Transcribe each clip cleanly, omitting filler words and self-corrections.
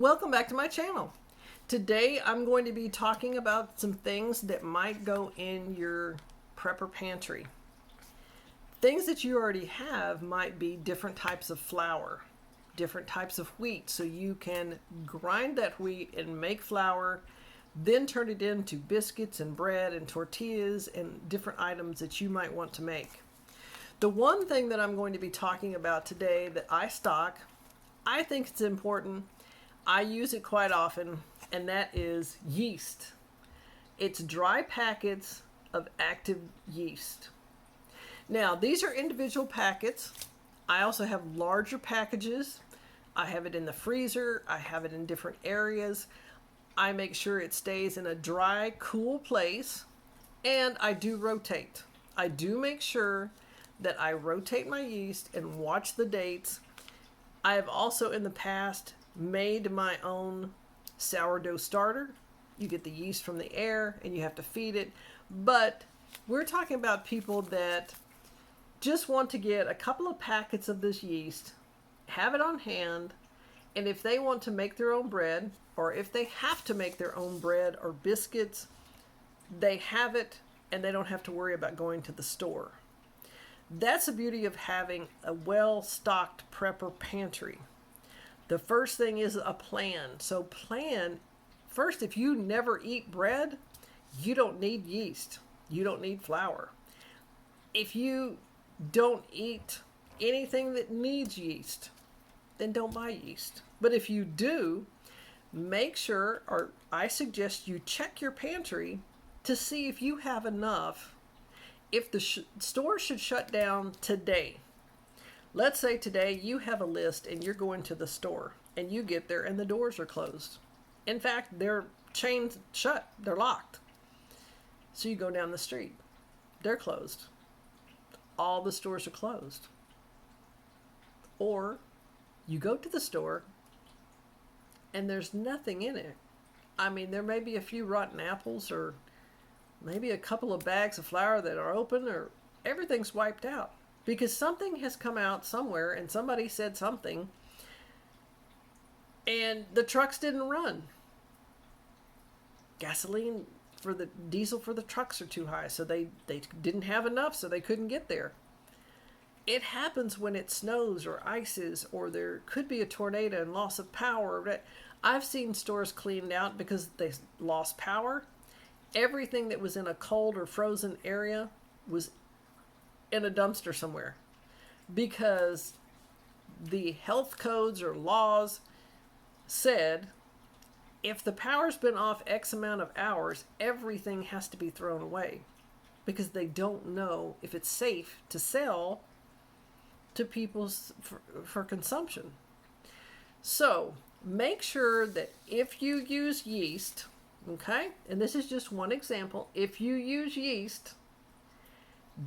Welcome back to my channel. Today I'm going to be talking about some things that might go in your prepper pantry. Things that you already have might be different types of flour, different types of wheat, so you can grind that wheat and make flour, then turn it into biscuits and bread and tortillas and different items that you might want to make. The one thing that I'm going to be talking about today that I stock, I think it's important, I use it quite often, and that is yeast. It's dry packets of active yeast. Now, these are individual packets. I also have larger packages. I have it in the freezer. I have it in different areas. I make sure it stays in a dry, cool place, and I do rotate. I do make sure that I rotate my yeast and watch the dates. I have also in the past made my own sourdough starter. You get the yeast from the air and you have to feed it. But we're talking about people that just want to get a couple of packets of this yeast, have it on hand, and if they want to make their own bread, or if they have to make their own bread or biscuits, they have it and they don't have to worry about going to the store. That's the beauty of having a well-stocked prepper pantry. The first thing is a plan. So plan, first, if you never eat bread, you don't need yeast. You don't need flour. If you don't eat anything that needs yeast, then don't buy yeast. But if you do, make sure, or I suggest you check your pantry to see if you have enough. If the store should shut down today, let's say today you have a list and you're going to the store and you get there and the doors are closed. In fact, they're chained shut, they're locked. So you go down the street, they're closed. All the stores are closed. Or you go to the store and there's nothing in it. I mean, there may be a few rotten apples or maybe a couple of bags of flour that are open, or everything's wiped out. Because something has come out somewhere and somebody said something and the trucks didn't run. Gasoline for the diesel for the trucks are too high, so they didn't have enough, so they couldn't get there. It happens when it snows or ices, or there could be a tornado and loss of power. I've seen stores cleaned out because they lost power. Everything that was in a cold or frozen area was in a dumpster somewhere, because the health codes or laws said if the power's been off X amount of hours, everything has to be thrown away, because they don't know if it's safe to sell to people for consumption. So make sure that if you use yeast, okay, and this is just one example, if you use yeast,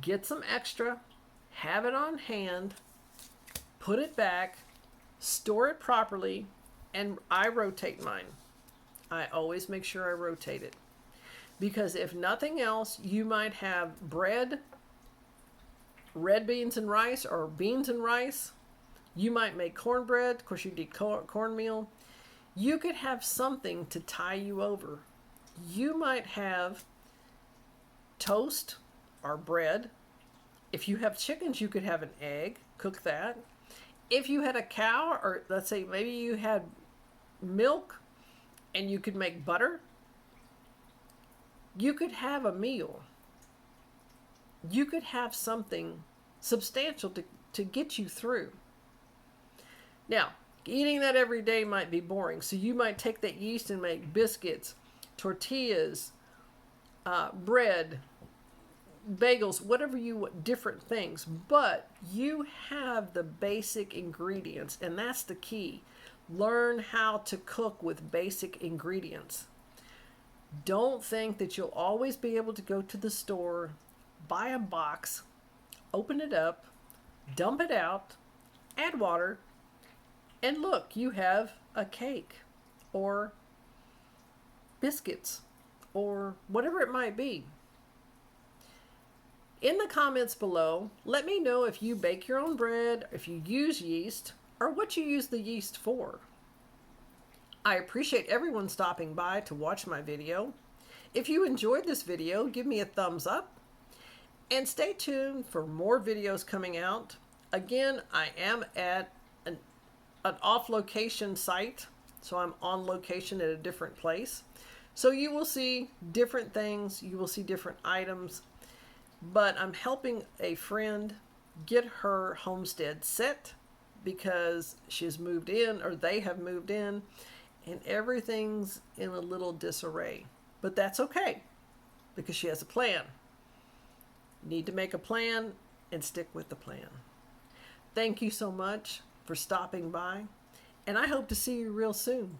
get some extra, have it on hand, put it back, store it properly, and I rotate mine. I always make sure I rotate it. Because if nothing else, you might have bread, red beans and rice, or beans and rice. You might make cornbread. Of course, you need cornmeal. You could have something to tie you over. You might have toast or bread. If you have chickens, you could have an egg, cook that. If you had a cow, or let's say maybe you had milk and you could make butter, you could have a meal. You could have something substantial to get you through. Now, eating that every day might be boring, so you might take that yeast and make biscuits, tortillas, bread, bagels, whatever you want, different things. But you have the basic ingredients, and that's the key. Learn how to cook with basic ingredients. Don't think that you'll always be able to go to the store, buy a box, open it up, dump it out, add water, and look, you have a cake or biscuits or whatever it might be. In the comments below, let me know if you bake your own bread, if you use yeast, or what you use the yeast for. I appreciate everyone stopping by to watch my video. If you enjoyed this video, give me a thumbs up and stay tuned for more videos coming out. Again, I am at an off-location site, so I'm on location at a different place. So you will see different things, you will see different items, but I'm helping a friend get her homestead set because she's moved in, or they have moved in, and everything's in a little disarray. But that's okay because she has a plan. Need to make a plan and stick with the plan. Thank you so much for stopping by, and I hope to see you real soon.